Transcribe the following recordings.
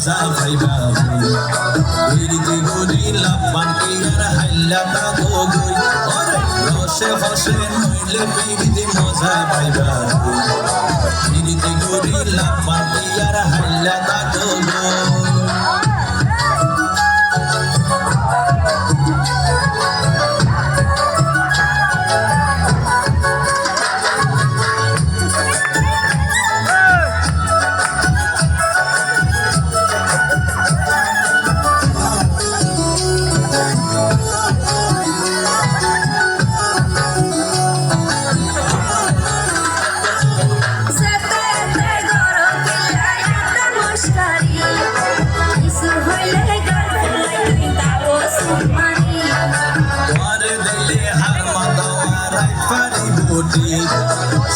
মজা পাইবা ইরিতে গুরি লাপান কি আর হাইলা তা গই ওরে রসে হসে নইলে ইরিতে মজা পাইবা ইরিতে গুরি লাপান কি আর হাইলা তা গই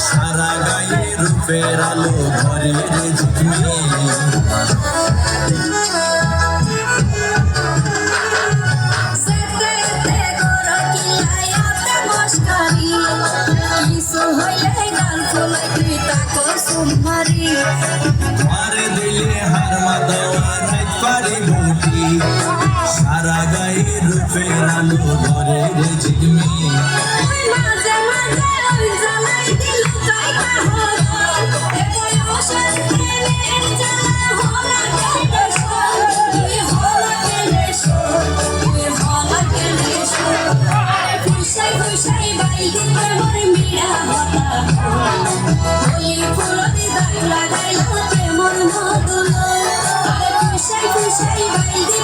সারা গায়ে রূপের আলো ঘরে ঝিকমি তোমারে দিলে হার মাদাওয়া রাত পারি বুটি সারা গায়ে রূপের আলো ঘরে ঝিকমি Say